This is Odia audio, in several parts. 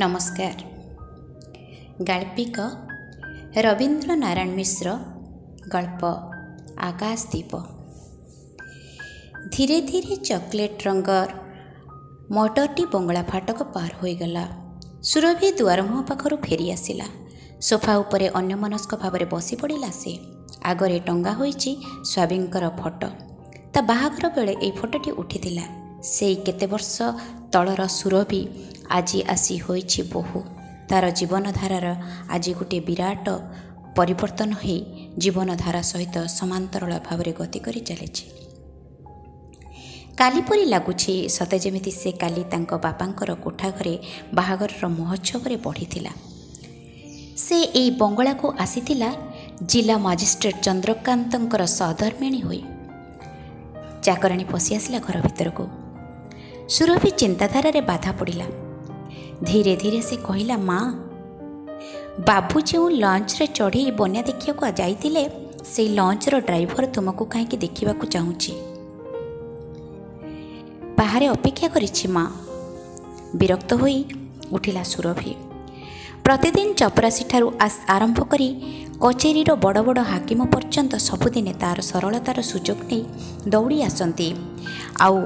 ନମସ୍କାର। ଗାଳ୍ପିକ ରବୀନ୍ଦ୍ର ନାରାୟଣ ମିଶ୍ର ଗଳ୍ପ ଆକାଶଦୀପ। ଧୀରେ ଧୀରେ ଚକୋଲେଟ୍ ରଙ୍ଗର ମଟରଟି ବଙ୍ଗଳା ଫାଟକ ପାର ହୋଇଗଲା। ସୁରଭି ଦୁଆର ମୁହଁ ପାଖରୁ ଫେରି ଆସିଲା। ସୋଫା ଉପରେ ଅନ୍ୟମନସ୍କ ଭାବରେ ବସି ପଡ଼ିଲା ସେ। ଆଗରେ ଟଙ୍ଗା ହୋଇଛି ସ୍ୱାମୀଙ୍କର ଫଟୋ। ତା ବାହାଘର ବେଳେ ଏହି ଫଟୋଟି ଉଠିଥିଲା। ସେଇ କେତେ ବର୍ଷ ତଳର ସୁରଭି ଆଜି ଆସି ହୋଇଛି ବୋହୂ। ତା'ର ଜୀବନଧାରାର ଆଜି ଗୋଟିଏ ବିରାଟ ପରିବର୍ତ୍ତନ ହୋଇ ଜୀବନଧାରା ସହିତ ସମାନ୍ତରାଳ ଭାବରେ ଗତି କରି ଚାଲିଛି। କାଲି ପରି ଲାଗୁଛି, ସତେ ଯେମିତି ସେ କାଲି ତାଙ୍କ ବାପାଙ୍କର କୋଠା ଘରେ ବାହାଘରର ମହୋତ୍ସବରେ ବଢ଼ିଥିଲା। ସେ ଏଇ ବଙ୍ଗଳାକୁ ଆସିଥିଲା ଜିଲ୍ଲା ମାଜିଷ୍ଟ୍ରେଟ ଚନ୍ଦ୍ରକାନ୍ତଙ୍କର ସହଧର୍ମିଣୀ ହୋଇ। ଚାକରାଣୀ ପଶି ଆସିଲା ଘର ଭିତରକୁ। ସୁରଭି ଚିନ୍ତାଧାରାରେ ବାଧା ପଡ଼ିଲା। ଧୀରେ ଧୀରେ ସେ କହିଲା, ମା, ବାବୁ ଯେଉଁ ଲଞ୍ଚରେ ଚଢ଼ି ବନ୍ୟା ଦେଖିବାକୁ ଯାଇଥିଲେ, ସେଇ ଲଞ୍ଚର ଡ୍ରାଇଭର ତୁମକୁ କାହିଁକି ଦେଖିବାକୁ ଚାହୁଁଛି। ବାହାରେ ଅପେକ୍ଷା କରିଛି ମା। ବିରକ୍ତ ହୋଇ ଉଠିଲା ସୁରଭି। ପ୍ରତିଦିନ ଚପରାସିଠାରୁ ଆରମ୍ଭ କରି କଚେରୀର ବଡ଼ ବଡ଼ ହାକିମ ପର୍ଯ୍ୟନ୍ତ ସବୁଦିନେ ତା'ର ସରଳତାର ସୁଯୋଗ ନେଇ ଦୌଡ଼ି ଆସନ୍ତି। ଆଉ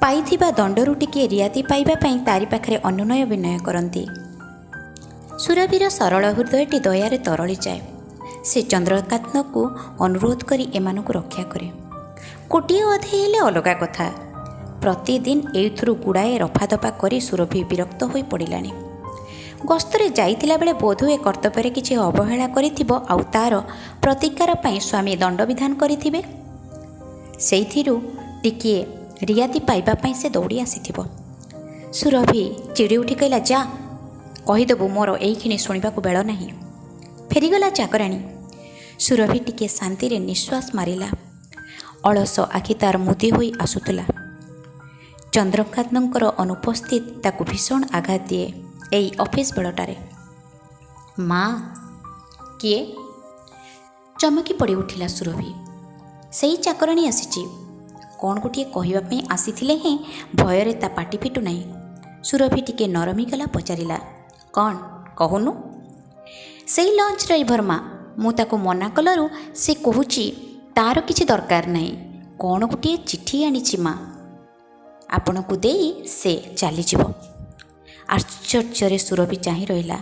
ପାଇଥିବା ଦଣ୍ଡରୁ ଟିକିଏ ରିହାତି ପାଇବା ପାଇଁ ତାରି ପାଖରେ ଅନୁନୟ ବିନୟ କରନ୍ତି। ସୁରଭିର ସରଳ ହୃଦୟଟି ଦୟାରେ ତରଳିଯାଏ। ସେ ଚନ୍ଦ୍ରକାନ୍ତଙ୍କୁ ଅନୁରୋଧ କରି ଏମାନଙ୍କୁ ରକ୍ଷା କରେ। କୋଟିଏ ଅଧେ ହେଲେ ଅଲଗା କଥା। ପ୍ରତିଦିନ ଏଇଥିରୁ ଗୁଡ଼ାଏ ରଫାଦଫା କରି ସୁରଭି ବିରକ୍ତ ହୋଇ ପଡ଼ିଲାଣି। ଗସ୍ତରେ ଯାଇଥିଲା ବେଳେ ବୋଧହୁଏ କର୍ତ୍ତବ୍ୟରେ କିଛି ଅବହେଳା କରିଥିବ, ଆଉ ତା'ର ପ୍ରତିକାର ପାଇଁ ସ୍ୱାମୀ ଦଣ୍ଡବିଧାନ କରିଥିବେ। ସେଇଥିରୁ ଟିକିଏ ରିହାତି ପାଇବା ପାଇଁ ସେ ଦୌଡ଼ି ଆସିଥିବ। ସୁରଭି ଚିଡ଼ି ଉଠି କହିଲା, ଯା, କହିଦେବୁ ମୋର ଏଇକ୍ଷଣି ଶୁଣିବାକୁ ବେଳ ନାହିଁ। ଫେରିଗଲା ଚାକରାଣୀ। ସୁରଭି ଟିକିଏ ଶାନ୍ତିରେ ନିଶ୍ୱାସ ମାରିଲା। ଅଳସ ଆଖି ତା'ର ମୁଦି ହୋଇ ଆସୁଥିଲା। ଚନ୍ଦ୍ରକାନ୍ତଙ୍କର ଅନୁପସ୍ଥିତ ତାକୁ ଭୀଷଣ ଆଘାତ ଦିଏ ଏଇ ଅଫିସ ବେଳଟାରେ। ମା, କିଏ? ଚମକି ପଡ଼ି ଉଠିଲା ସୁରଭି। ସେଇ ଚାକରାଣୀ ଆସିଛି। କ'ଣ ଗୋଟିଏ କହିବା ପାଇଁ ଆସିଥିଲେ ହେଁ ଭୟରେ ତା ପାଟି ଫିଟୁ ନାହିଁ। ସୁରଭି ଟିକେ ନରମି ଗଲା, ପଚାରିଲା, କ'ଣ କହୁନୁ? ସେଇ ଲଞ୍ଚ ଡ୍ରାଇଭର ମା। ମୁଁ ତାକୁ ମନା କଲାରୁ ସେ କହୁଛି ତା'ର କିଛି ଦରକାର ନାହିଁ। କ'ଣ ଗୋଟିଏ ଚିଠି ଆଣିଛି ମା, ଆପଣଙ୍କୁ ଦେଇ ସେ ଚାଲିଯିବ। ଆଶ୍ଚର୍ଯ୍ୟରେ ସୁରଭି ଚାହିଁ ରହିଲା।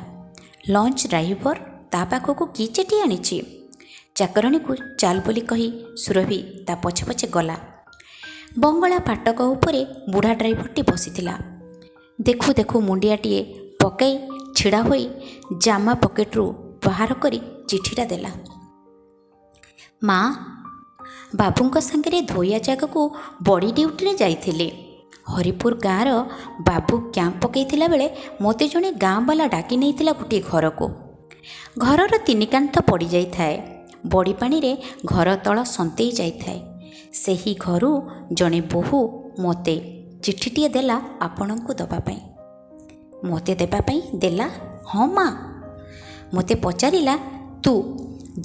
ଲଞ୍ଚ ଡ୍ରାଇଭର ତା ପାଖକୁ କି ଚିଠି ଆଣିଛି? ଚାକରାଣୀକୁ ଚାଲ ବୋଲି କହି ସୁରଭି ତା ପଛେ ପଛେ ଗଲା। ବଙ୍ଗଳା ଫାଟକ ଉପରେ ବୁଢ଼ା ଡ୍ରାଇଭରଟି ବସିଥିଲା। ଦେଖୁ ଦେଖୁ ମୁଣ୍ଡିଆଟିଏ ପକାଇ ଛିଡ଼ା ହୋଇ ଜାମା ପକେଟରୁ ବାହାର କରି ଚିଠିଟା ଦେଲା। ମା, ବାବୁଙ୍କ ସାଙ୍ଗରେ ଧୋଇଆ ଜାଗାକୁ ବଡ଼ି ଡ୍ୟୁଟିରେ ଯାଇଥିଲେ। ହରିପୁର ଗାଁର ବାବୁ କ୍ୟାମ୍ପ ପକାଇଥିଲା ବେଳେ ମୋତେ ଜଣେ ଗାଁବାଲା ଡାକି ନେଇଥିଲା ଗୋଟିଏ ଘରକୁ। ଘରର ତିନି କାନ୍ଥ ପଡ଼ିଯାଇଥାଏ। ବଡ଼ି ପାଣିରେ ଘର ତଳ ସନ୍ତେଇ ଯାଇଥାଏ। ସେହି ଘରୁ ଜଣେ ବୋହୂ ମୋତେ ଚିଠିଟିଏ ଦେଲା ଆପଣଙ୍କୁ ଦେବା ପାଇଁ। ମୋତେ ଦେବା ପାଇଁ ଦେଲା? ହଁ ମା। ମୋତେ ପଚାରିଲା, ତୁ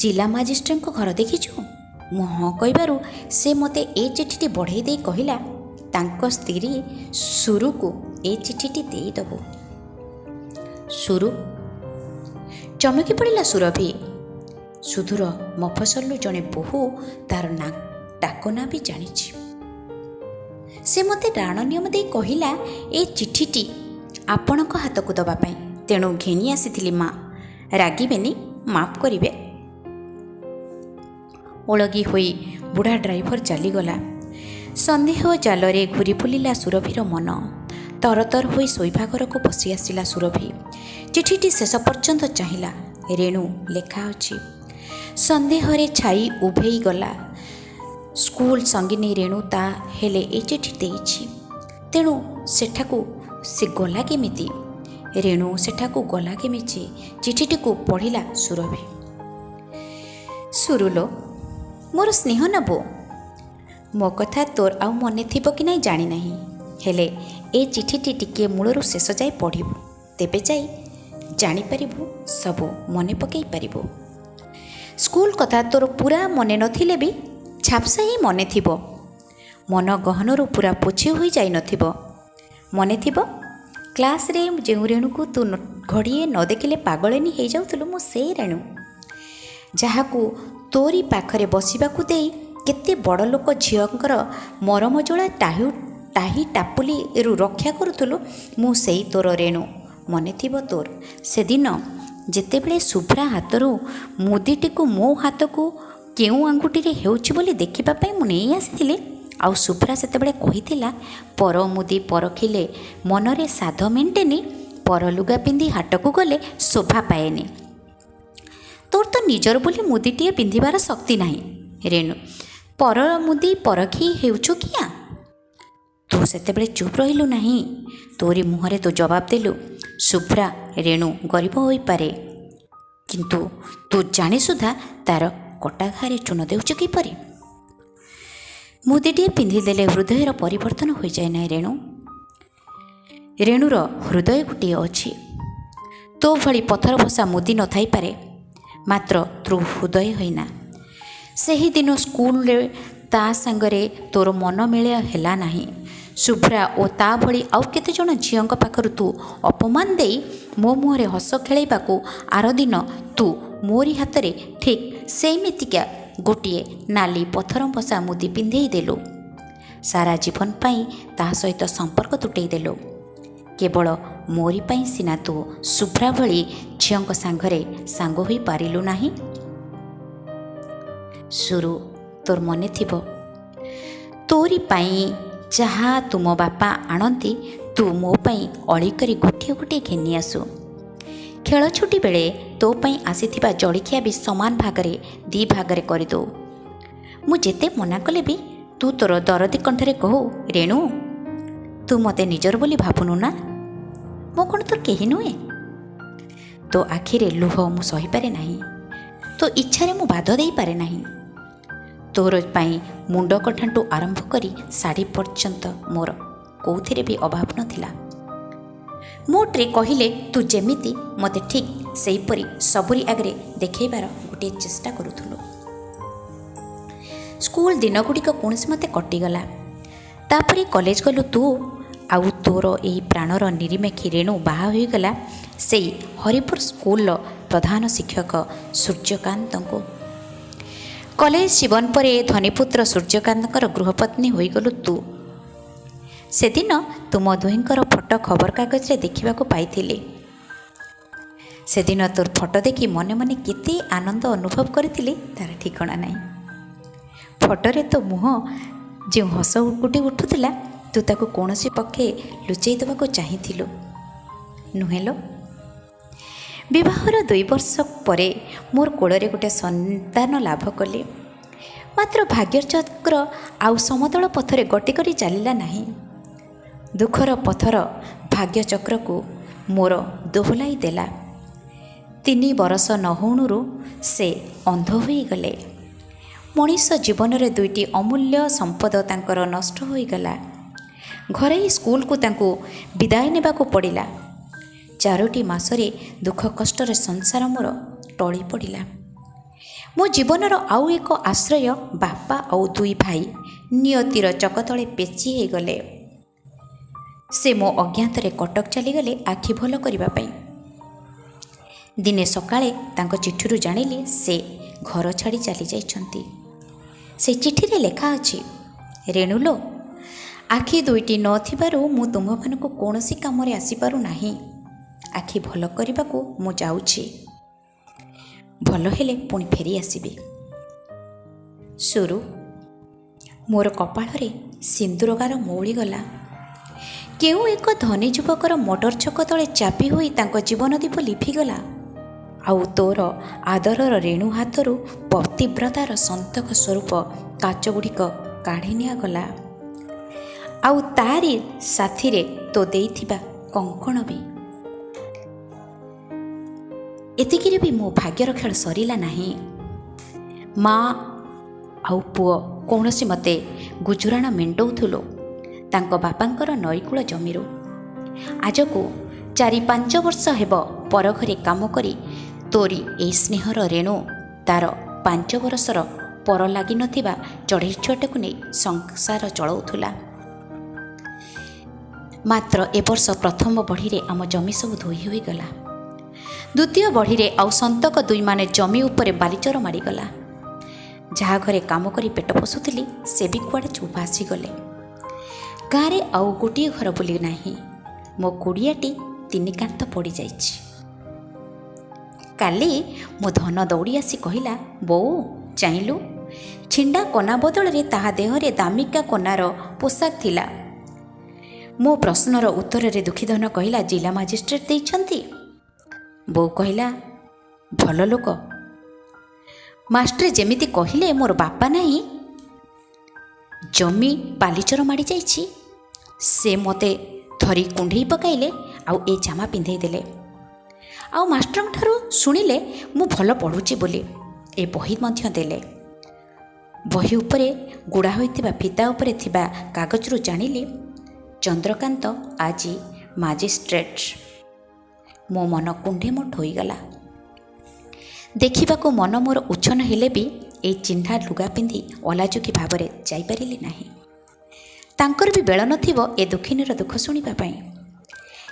ଜିଲ୍ଲା ମାଜିଷ୍ଟ୍ରେଟଙ୍କ ଘର ଦେଖିଛୁ? ମୁଁ ହଁ କହିବାରୁ ସେ ମୋତେ ଏ ଚିଠିଟି ବଢ଼େଇ ଦେଇ କହିଲା, ତାଙ୍କ ସ୍ତ୍ରୀ ସୁରୁକୁ ଏ ଚିଠିଟି ଦେଇଦେବୁ। ସୁରୁ? ଚମକି ପଡ଼ିଲା ସୁରଭି। ସୁଦୂର ମଫସଲରୁ ଜଣେ ବୋହୂ ତା'ର ଡାକ ନାଁ ବି ଜାଣିଛି। ସେ ମୋତେ ରାଣ ନିୟମ ଦେଇ କହିଲା ଏ ଚିଠିଟି ଆପଣଙ୍କ ହାତକୁ ଦେବା ପାଇଁ। ତେଣୁ ଘେନି ଆସିଥିଲି ମା। ରାଗିବେନି, ମାଫ୍ କରିବେ। ଓଳଗି ହୋଇ ବୁଢ଼ା ଡ୍ରାଇଭର ଚାଲିଗଲା। ସନ୍ଦେହ ଜାଲରେ ଘୁରି ବୁଲିଲା ସୁରଭିର ମନ। ତରତର ହୋଇ ଶୋଇବା ଘରକୁ ପଶି ଆସିଲା ସୁରଭି। ଚିଠିଟି ଶେଷ ପର୍ଯ୍ୟନ୍ତ ଚାହିଁଲା। ରେଣୁ ଲେଖା ଅଛି। ସନ୍ଦେହରେ ଛାଇ ଉଭେଇ ଗଲା। ସ୍କୁଲ ସଙ୍ଗିନୀ ରେଣୁ ତା ହେଲେ ଏ ଚିଠି ଦେଇଛି। ତେଣୁ ସେଠାକୁ ସେ ଗଲା କେମିତି? ରେଣୁ ସେଠାକୁ ଗଲା କେମିତି? ଚିଠିଟିକୁ ପଢ଼ିଲା ସୁରଭି। ସୁରୁଲୋ, ମୋର ସ୍ନେହ ନେବୁ। ମୋ କଥା ତୋର ଆଉ ମନେ ଥିବ କି ନାହିଁ ଜାଣିନାହିଁ, ହେଲେ ଏ ଚିଠିଟି ଟିକିଏ ମୂଳରୁ ଶେଷ ଯାଇ ପଢ଼ିବୁ। ତେବେ ଯାଇ ଜାଣିପାରିବୁ, ସବୁ ମନେ ପକାଇ ପାରିବୁ। ସ୍କୁଲ କଥା ତୋର ପୁରା ମନେ ନଥିଲେ ବି ଝାପ୍ସା ହିଁ ମନେ ଥିବ। ମନ ଗହନରୁ ପୁରା ପୋଛି ହୋଇଯାଇନଥିବ। ମନେ ଥିବ କ୍ଲାସ୍ରେ ଯେଉଁ ରେଣୁକୁ ତୁ ଘଡ଼ିଏ ନ ଦେଖିଲେ ପାଗଳିନୀ ହେଇଯାଉଥିଲୁ, ମୁଁ ସେଇ ରେଣୁ ଯାହାକୁ ତୋରି ପାଖରେ ବସିବାକୁ ଦେଇ କେତେ ବଡ଼ ଲୋକ ଝିଅଙ୍କର ମରମଜଳା ଟାହି ଟାପୁଲିରୁ ରକ୍ଷା କରୁଥିଲୁ। ମୁଁ ସେଇ ତୋର ରେଣୁ। ମନେ ଥିବ ତୋର ସେଦିନ ଯେତେବେଳେ ଶୁଭ୍ରା ହାତରୁ ମୁଦିଟିକୁ ମୋ ହାତକୁ କେଉଁ ଆଙ୍ଗୁଠିରେ ହେଉଛି ବୋଲି ଦେଖିବା ପାଇଁ ମୁଁ ନେଇ ଆସିଥିଲି, ଆଉ ଶୁଭ୍ରା ସେତେବେଳେ କହିଥିଲା, ପର ମୁଦି ପରଖିଲେ ମନରେ ସାଧ ମେଣ୍ଟେନି, ପର ଲୁଗା ପିନ୍ଧି ହାଟକୁ ଗଲେ ଶୋଭା ପାଏନି। ତୋର ତ ନିଜର ବୋଲି ମୁଦିଟିଏ ପିନ୍ଧିବାର ଶକ୍ତି ନାହିଁ ରେଣୁ, ପର ମୁଦି ପରଖି ହେଉଛୁ କିଆଁ? ତୁ ସେତେବେଳେ ଚୁପ୍ ରହିଲୁ ନାହିଁ। ତୋରି ମୁହଁରେ ତୁ ଜବାବ ଦେଲୁ, ଶୁଭ୍ରା ରେଣୁ ଗରିବ ହୋଇପାରେ, କିନ୍ତୁ ତୁ ଜାଣି ସୁଦ୍ଧା ତାର କଟା ଘାରେ ଚୂନ ଦେଉଛୁ କିପରି? ମୁଦିଟିଏ ପିନ୍ଧିଦେଲେ ହୃଦୟର ପରିବର୍ତ୍ତନ ହୋଇଯାଏ ନାହିଁ ରେଣୁ। ରେଣୁର ହୃଦୟ ଗୋଟିଏ ଅଛି। ତୋ ଭଳି ପଥର ବସା ମୁଦି ନଥାଇପାରେ, ମାତ୍ର ତୁ ହୃଦୟ ହୋଇନା। ସେହିଦିନ ସ୍କୁଲରେ ତା ସାଙ୍ଗରେ ତୋର ମନ ମିଳା ହେଲା ନାହିଁ। ଶୁଭ୍ରା ଓ ତା ଭଳି ଆଉ କେତେଜଣ ଝିଅଙ୍କ ପାଖରୁ ତୁ ଅପମାନ ଦେଇ ମୋ ମୁହଁରେ ହସ ଖେଳାଇବାକୁ ଆରଦିନ ତୁ ମୋରି ହାତରେ ଠିକ୍ ସେଇମିତିକା ଗୋଟିଏ ନାଲି ପଥର ବସା ମୁଦି ପିନ୍ଧେଇ ଦେଲୁ। ସାରା ଜୀବନ ପାଇଁ ତାହା ସହିତ ସମ୍ପର୍କ ତୁଟେଇ ଦେଲୁ। କେବଳ ମୋରି ପାଇଁ ସିନା ତୁ ଶୁଭ୍ରା ଭଳି ଝିଅଙ୍କ ସାଙ୍ଗରେ ସାଙ୍ଗ ହୋଇପାରିଲୁ ନାହିଁ। ସୁରୁ, ତୋର ମନେ ଥିବ, ତୋରି ପାଇଁ ଯାହା ତୁମ ବାପା ଆଣନ୍ତି ତୁ ମୋ ପାଇଁ ଅଳି କରି ଗୋଟିଏ ଗୋଟିଏ ଘେନି ଆସୁ। ଖେଳ ଛୁଟି ବେଳେ ତୋ ପାଇଁ ଆସିଥିବା ଜଳଖିଆ ବି ସମାନ ଭାଗରେ ଦୁଇ ଭାଗରେ କରିଦେଉ। ମୁଁ ଯେତେ ମନା କଲେ ବି ତୁ ତୋର ଦରଦୀ କଣ୍ଠରେ କହୁ, ରେଣୁ ତୁ ମୋତେ ନିଜର ବୋଲି ଭାବୁନୁ ନା, ମୁଁ କ'ଣ ତୋର କେହି ନୁହେଁ? ତୋ ଆଖିରେ ଲୁହ ମୁଁ ସହିପାରେ ନାହିଁ, ତୋ ଇଚ୍ଛାରେ ମୁଁ ବାଧ ଦେଇପାରେ ନାହିଁ। ତୋର ପାଇଁ ମୁଣ୍ଡ କଠାଠୁ ଆରମ୍ଭ କରି ଶାଢ଼ୀ ପର୍ଯ୍ୟନ୍ତ ମୋର କେଉଁଥିରେ ବି ଅଭାବ ନଥିଲା। ମୋଟରେ କହିଲେ ତୁ ଯେମିତି ମୋତେ ଠିକ୍ ସେହିପରି ସବୁରି ଆଗରେ ଦେଖାଇବାର ଗୋଟିଏ ଚେଷ୍ଟା କରୁଥିଲୁ। ସ୍କୁଲ ଦିନଗୁଡ଼ିକ କୌଣସି ମତେ କଟିଗଲା। ତାପରେ କଲେଜ ଗଲୁ ତୁ, ଆଉ ତୋର ଏହି ପ୍ରାଣର ନିରିମେଖୀ ରେଣୁ ବାହା ହୋଇଗଲା ସେଇ ହରିପୁର ସ୍କୁଲର ପ୍ରଧାନ ଶିକ୍ଷକ ସୂର୍ଯ୍ୟକାନ୍ତଙ୍କୁ। କଲେଜ ଜୀବନ ପରେ ଧନୀପୁତ୍ର ସୂର୍ଯ୍ୟକାନ୍ତଙ୍କର ଗୃହପତ୍ନୀ ହୋଇଗଲୁ ତୁ। ସେଦିନ ତୁମ ଦୁହିଁଙ୍କର ଫଟୋ ଖବରକାଗଜରେ ଦେଖିବାକୁ ପାଇଥିଲି। ସେଦିନ ତୋର ଫଟୋ ଦେଖି ମନେ ମନେ କେତେ ଆନନ୍ଦ ଅନୁଭବ କରିଥିଲି ତାର ଠିକଣା ନାହିଁ। ଫଟୋରେ ତୋ ମୁହଁ ଯେଉଁ ହସ ଫୁଟି ଉଠୁଥିଲା, ତୁ ତାକୁ କୌଣସି ପକ୍ଷେ ଲୁଚେଇ ଦେବାକୁ ଚାହିଁଥିଲୁ, ନୁହେଁ ଲୋ? ବିବାହର 2 ବର୍ଷ ପରେ ମୋର କୋଳରେ ଗୋଟେ ସନ୍ତାନ ଲାଭ କଲି। ମାତ୍ର ଭାଗ୍ୟଚକ୍ର ଆଉ ସମତଳ ପଥରେ ଗତି କରି ଚାଲିଲା ନାହିଁ। ଦୁଃଖର ପଥର ଭାଗ୍ୟଚକ୍ରକୁ ମୋର ଦୋହଲାଇ ଦେଲା। 3 ବର୍ଷ ନ ହଉଣୁରୁ ସେ ଅନ୍ଧ ହୋଇଗଲେ। ମଣିଷ ଜୀବନରେ 2ଟି ଅମୂଲ୍ୟ ସମ୍ପଦ ତାଙ୍କର ନଷ୍ଟ ହୋଇଗଲା। ଘରୋଇ ସ୍କୁଲକୁ ତାଙ୍କୁ ବିଦାୟ ନେବାକୁ ପଡ଼ିଲା। 4ଟି ମାସରେ ଦୁଃଖ କଷ୍ଟରେ ସଂସାର ମୋର ଟଳି ପଡ଼ିଲା। ମୋ ଜୀବନର ଆଉ ଏକ ଆଶ୍ରୟ ବାପା ଆଉ 2 ଭାଇ ନିୟତିର ଚକତଳେ ପେଚି ହୋଇଗଲେ। ସେ ମୋ ଅଜ୍ଞାତରେ କଟକ ଚାଲିଗଲେ ଆଖି ଭଲ କରିବା ପାଇଁ। ଦିନେ ସକାଳେ ତାଙ୍କ ଚିଠିରୁ ଜାଣିଲି ସେ ଘର ଛାଡ଼ି ଚାଲିଯାଇଛନ୍ତି। ସେ ଚିଠିରେ ଲେଖା ଅଛି, ରେଣୁଲୋ, ଆଖି 2ଟି ନ ଥିବାରୁ ମୁଁ ତୁମମାନଙ୍କୁ କୌଣସି କାମରେ ଆସିପାରୁ ନାହିଁ। ଆଖି ଭଲ କରିବାକୁ ମୁଁ ଯାଉଛି, ଭଲ ହେଲେ ପୁଣି ଫେରି ଆସିବି। ସୁରୁ, ମୋର କପାଳରେ ସିନ୍ଦୁରଗାର ମଉଳିଗଲା। କେଉଁ ଏକ ଧନୀ ଯୁବକର ମୋଟର ଛକ ତଳେ ଚାପି ହୋଇ ତାଙ୍କ ଜୀବନ ଦୀପ ଲିଭିଗଲା। ଆଉ ତୋର ଆଦରର ରେଣୁ ହାତରୁ ପତିବ୍ରତାର ସନ୍ତକ ସ୍ୱରୂପ କାଚଗୁଡ଼ିକ କାଢ଼ି ନିଆଗଲା। ଆଉ ତାରି ସାଥିରେ ତୋ ଦେଇଥିବା କଙ୍କଣ ବି। ଏତିକିରେ ବି ମୋ ଭାଗ୍ୟର ଖେଳ ସରିଲା ନାହିଁ। ମା ଆଉ ପୁଅ କୌଣସି ମତେ ଗୁଜୁରାଣ ମେଣ୍ଟଉଥିଲୁ ତାଙ୍କ ବାପାଙ୍କର ନଈକୂଳ ଜମିରୁ। ଆଜକୁ 4-5 ବର୍ଷ ହେବ ପର ଘରେ କାମ କରି ତୋରି ଏଇ ସ୍ନେହର ରେଣୁ ତାର 5 ବର୍ଷର ପର ଲାଗିନଥିବା ଚଢ଼େଇ ଛୁଆଟାକୁ ନେଇ ସଂସାର ଚଳାଉଥିଲା। ମାତ୍ର ଏ ବର୍ଷ ପ୍ରଥମ ବଢ଼ିରେ ଆମ ଜମି ସବୁ ଧୋଇ ହୋଇଗଲା। ଦ୍ୱିତୀୟ ବଢ଼ିରେ ଆଉ ସନ୍ତକ ଦୁଇମାନେ ଜମି ଉପରେ ବାଲିଚର ମାଡ଼ିଗଲା। ଯାହା ଘରେ କାମ କରି ପେଟ ପୋଷୁଥିଲି ସେ ବି କୁଆଡ଼େ ଚୁପ୍ ଆସିଗଲେ। ଗାଁରେ ଆଉ ଗୋଟିଏ ଘର ବୋଲି ନାହିଁ। ମୋ କୁଡ଼ିଆଟି 3 କାନ୍ଥ ପଡ଼ିଯାଇଛି। କାଲି ମୋ ଧନ ଦୌଡ଼ି ଆସି କହିଲା, ବୋଉ ଚାହିଁଲୁ, ଛିଣ୍ଡା କନା ବଦଳରେ ତାହା ଦେହରେ ଦାମିକା କନାର ପୋଷାକ ଥିଲା। ମୋ ପ୍ରଶ୍ନର ଉତ୍ତରରେ ଦୁଃଖୀ ଧନ କହିଲା, ଜିଲ୍ଲା ମାଜିଷ୍ଟ୍ରେଟ ଦେଇଛନ୍ତି। ବୋଉ କହିଲା, ଭଲ ଲୋକ। ମାଷ୍ଟ୍ରେ ଯେମିତି କହିଲେ ମୋର ବାପା ନାହିଁ, ଜମି ବାଲିଚର ମାଡ଼ିଯାଇଛି। ସେ ମୋତେ ଧରି କୁଣ୍ଢେଇ ପକାଇଲେ ଆଉ ଏ ଜାମା ପିନ୍ଧେଇ ଦେଲେ। ଆଉ ମାଷ୍ଟ୍ରଙ୍କଠାରୁ ଶୁଣିଲେ ମୁଁ ଭଲ ପଢ଼ୁଛି ବୋଲି ଏ ବହି ମଧ୍ୟ ଦେଲେ। ବହି ଉପରେ ଗୁଡ଼ା ହୋଇଥିବା ଫିତା ଉପରେ ଥିବା କାଗଜରୁ ଜାଣିଲି ଚନ୍ଦ୍ରକାନ୍ତ ଆଜି ମାଜିଷ୍ଟ୍ରେଟ। ମୋ ମନ କୁଣ୍ଢେମୋଟ ହୋଇଗଲା। ଦେଖିବାକୁ ମନ ମୋର ଉଚ୍ଛନ୍ନ ହେଲେ ବି ଏଇ ଚିହ୍ନା ଲୁଗା ପିନ୍ଧି ଅଲାଜୁକି ଭାବରେ ଯାଇପାରିଲି ନାହିଁ। ତାଙ୍କର ବି ବେଳ ନଥିବ ଏ ଦୁଃଖିନୀର ଦୁଃଖ ଶୁଣିବା ପାଇଁ।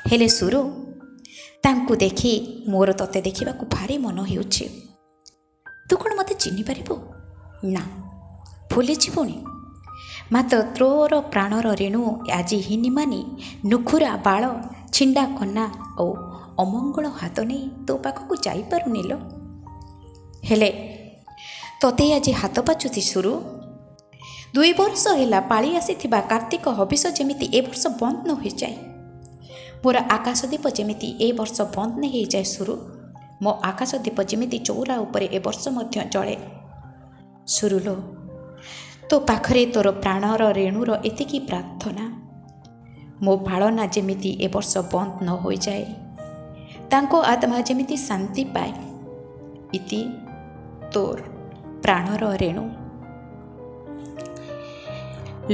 ହେଲେ ସୁରୁ, ତାଙ୍କୁ ଦେଖି ମୋର ତତେ ଦେଖିବାକୁ ଭାରି ମନ ହେଉଛି। ତୁ କ'ଣ ମୋତେ ଚିହ୍ନି ପାରିବୁ? ନା, ଭୁଲିଯିବୁନି। ମାତ୍ର ତୋର ପ୍ରାଣର ରେଣୁ ଆଜି ହିନିମାନି ନୁଖୁରା ବାଳ, ଛିଣ୍ଡା କନା ଆଉ ଅମଙ୍ଗଳ ହାତ ନେଇ ତୋ ପାଖକୁ ଯାଇପାରୁନି ଲୋ। ହେଲେ ତତେ ଆଜି ହାତ ପାଚୁଛି ସୁରୁ। 2 ବର୍ଷ ହେଲା ପାଳି ଆସିଥିବା କାର୍ତ୍ତିକ ହବିଷ ଯେମିତି ଏ ବର୍ଷ ବନ୍ଦ ନ ହୋଇଯାଏ। ମୋର ଆକାଶଦୀପ ଯେମିତି ଏ ବର୍ଷ ବନ୍ଦ ନ ହୋଇଯାଏ ସୁରୁ। ମୋ ଆକାଶଦୀପ ଯେମିତି ଚଉରା ଉପରେ ଏ ବର୍ଷ ମଧ୍ୟ ଜଳେ। ସୁରୁଲୋ, ତୋ ପାଖରେ ତୋର ପ୍ରାଣର ରେଣୁର ଏତିକି ପ୍ରାର୍ଥନା। ମୋ ପାଳନା ଯେମିତି ଏ ବର୍ଷ ବନ୍ଦ ନ ହୋଇଯାଏ। ତାଙ୍କ ଆତ୍ମା ଯେମିତି ଶାନ୍ତି ପାଏ। ଇତି ତୋର ପ୍ରାଣର ରେଣୁ।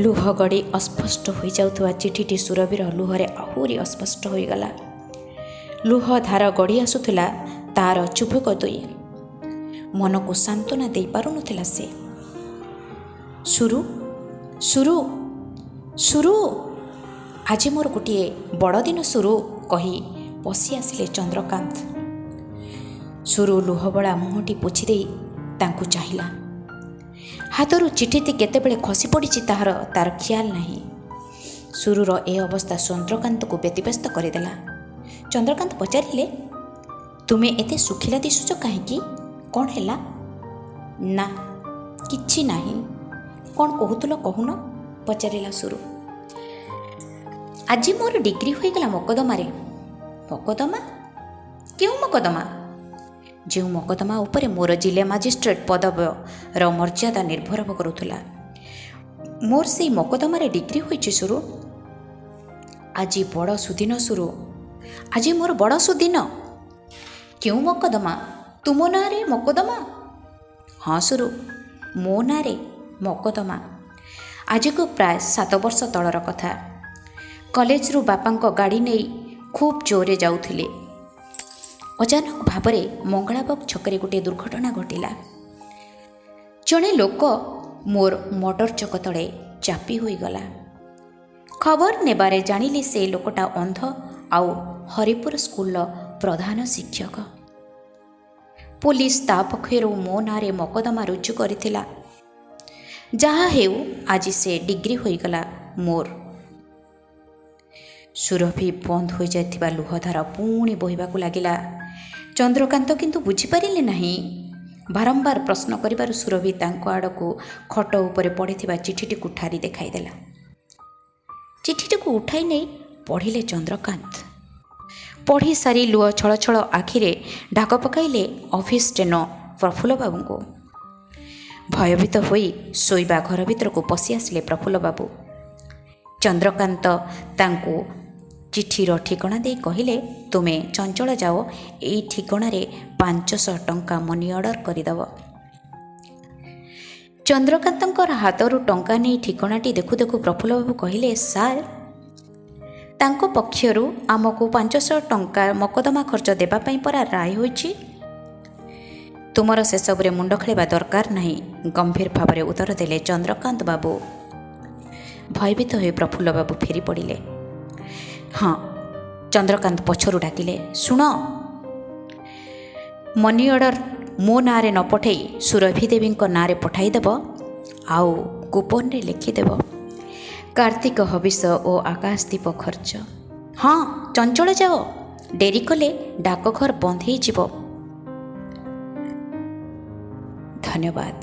ଲୁହ ଗଡ଼ି ଅସ୍ପଷ୍ଟ ହୋଇଯାଉଥିବା ଚିଠିଟି ସୁରଭିର ଲୁହରେ ଆହୁରି ଅସ୍ପଷ୍ଟ ହୋଇଗଲା। ଲୁହ ଧାର ଗଡ଼ି ଆସୁଥିଲା ତାର ଚୁଭୁକ ଦେଇ। ମନକୁ ସାନ୍ତ୍ୱନା ଦେଇପାରୁନଥିଲା ସେ। ସୁରୁ, ସୁରୁ, ସୁରୁ, ଆଜି ମୋର ଗୋଟିଏ ବଡ଼ଦିନ ସୁରୁ କହି ପଶି ଆସିଲେ ଚନ୍ଦ୍ରକାନ୍ତ। ସୁରୁ ଲୁହବଳା ମୁହଁଟି ପୋଛିଦେଇ ତାଙ୍କୁ ଚାହିଁଲା। ହାତରୁ ଚିଠିଟି କେତେବେଳେ ଖସି ପଡ଼ିଛି ତାର ଖିଆଲ ନାହିଁ। ସୁରୁର ଏ ଅବସ୍ଥା ଚନ୍ଦ୍ରକାନ୍ତକୁ ବ୍ୟତିବ୍ୟସ୍ତ କରିଦେଲା। ଚନ୍ଦ୍ରକାନ୍ତ ପଚାରିଲେ, ତୁମେ ଏତେ ଶୁଖିଲା ଦିଶୁଛ କାହିଁକି? କ'ଣ ହେଲା? ନା, କିଛି ନାହିଁ। କ'ଣ କହୁଥିଲ କହୁନ? ପଚାରିଲା ସୁରୁ। ଆଜି ମୋର ଡିଗ୍ରୀ ହୋଇଗଲା ମକଦ୍ଦମାରେ। ମକଦ୍ଦମା? କେଉଁ ମକଦ୍ଦମା? ଯେଉଁ ମକଦ୍ଦମା ଉପରେ ମୋର ଜିଲ୍ଲା ମାଜିଷ୍ଟ୍ରେଟ ପଦବୀର ମର୍ଯ୍ୟାଦା ନିର୍ଭର କରୁଥିଲା। ମୋର ସେଇ ମକଦ୍ଦମାରେ ଡିଗ୍ରୀ ହୋଇଛି ସୁରୁ। ଆଜି ବଡ଼ ସୁଦିନ ସୁରୁ। ଆଜି ମୋର ବଡ଼ ସୁଦିନ। କେଉଁ ମକଦ୍ଦମା? ତୁମ ନାଁରେ ମକଦ୍ଦମା? ହଁ ସୁରୁ, ମୋ ନାଁରେ ମକଦ୍ଦମା। ଆଜିକୁ ପ୍ରାୟ 7 ବର୍ଷ ତଳର କଥା। କଲେଜରୁ ବାପାଙ୍କ ଗାଡ଼ି ନେଇ ଖୁବ୍ ଜୋରରେ ଯାଉଥିଲେ। ଅଚାନକ ଭାବରେ ମଙ୍ଗଳାବାଗ ଛକରେ ଗୋଟିଏ ଦୁର୍ଘଟଣା ଘଟିଲା। ଜଣେ ଲୋକ ମୋର ମଟର ଚକ ତଳେ ଚାପି ହୋଇଗଲା। ଖବର ନେବାରେ ଜାଣିଲି ସେ ଲୋକଟା ଅନ୍ଧ ଆଉ ହରିପୁର ସ୍କୁଲର ପ୍ରଧାନ ଶିକ୍ଷକ। ପୋଲିସ ତା ପକ୍ଷରୁ ମୋ ନାଁରେ ମକଦ୍ଦମା ରୁଜୁ କରିଥିଲା। ଯାହା ହେଉ ଆଜି ସେ ଡିଗ୍ରୀ ହୋଇଗଲା ମୋର। ସୁରଭି ବନ୍ଦ ହୋଇଯାଇଥିବା ଲୁହଧାର ପୁଣି ବୋହିବାକୁ ଲାଗିଲା। ଚନ୍ଦ୍ରକାନ୍ତ କିନ୍ତୁ ବୁଝିପାରିଲେ ନାହିଁ। ବାରମ୍ବାର ପ୍ରଶ୍ନ କରିବାରୁ ସୁରଭି ତାଙ୍କ ଆଡ଼କୁ ଖଟ ଉପରେ ପଡ଼ିଥିବା ଚିଠିଟିକୁ ଠାରି ଦେଖାଇଦେଲା। ଚିଠିଟିକୁ ଉଠାଇ ନେଇ ପଢ଼ିଲେ ଚନ୍ଦ୍ରକାନ୍ତ। ପଢ଼ି ସାରି ଲୁହ ଛଳଛଳ ଆଖିରେ ଡାକ ପକାଇଲେ ଅଫିସ ଷ୍ଟେନୋ ପ୍ରଫୁଲ୍ଲବାବୁଙ୍କୁ। ଭୟଭୀତ ହୋଇ ଶୋଇବା ଘର ଭିତରକୁ ପଶି ଆସିଲେ ପ୍ରଫୁଲ୍ଲବାବୁ। ଚନ୍ଦ୍ରକାନ୍ତ ତାଙ୍କୁ ଚିଠିର ଠିକଣା ଦେଇ କହିଲେ, ତୁମେ ଚଞ୍ଚଳ ଯାଅ, ଏଇ ଠିକଣାରେ 500 ଟଙ୍କା ମନି ଅର୍ଡ଼ର କରିଦେବ। ଚନ୍ଦ୍ରକାନ୍ତଙ୍କର ହାତରୁ ଟଙ୍କା ନେଇ ଠିକଣାଟି ଦେଖୁ ଦେଖୁ ପ୍ରଫୁଲ୍ଲବାବୁ କହିଲେ, ସାର୍, ତାଙ୍କ ପକ୍ଷରୁ ଆମକୁ 500 ଟଙ୍କା ମକଦ୍ଦମା ଖର୍ଚ୍ଚ ଦେବା ପାଇଁ ପରା ରାୟ ହୋଇଛି। ତୁମର ସେସବୁରେ ମୁଣ୍ଡ ଖେଳିବା ଦରକାର ନାହିଁ, ଗମ୍ଭୀର ଭାବରେ ଉତ୍ତର ଦେଲେ ଚନ୍ଦ୍ରକାନ୍ତ ବାବୁ। ଭୟଭୀତ ହୋଇ ପ୍ରଫୁଲ୍ଲବାବୁ ଫେରି ପଡ଼ିଲେ। ହଁ, ଚନ୍ଦ୍ରକାନ୍ତ ପଛରୁ ଡାକିଲେ, ଶୁଣ, ମନି ଅର୍ଡ଼ର ମୋ ନାଁରେ ନ ପଠାଇ ସୁରଭି ଦେବୀଙ୍କ ନାଁରେ ପଠାଇଦେବ। ଆଉ କୁପନରେ ଲେଖିଦେବ କାର୍ତ୍ତିକ ହବିଷ ଓ ଆକାଶଦୀପ ଖର୍ଚ୍ଚ। ହଁ, ଚଞ୍ଚଳ ଯାଅ, ଡେରି କଲେ ଡାକଘର ବନ୍ଦ ହେଇଯିବ। ଧନ୍ୟବାଦ।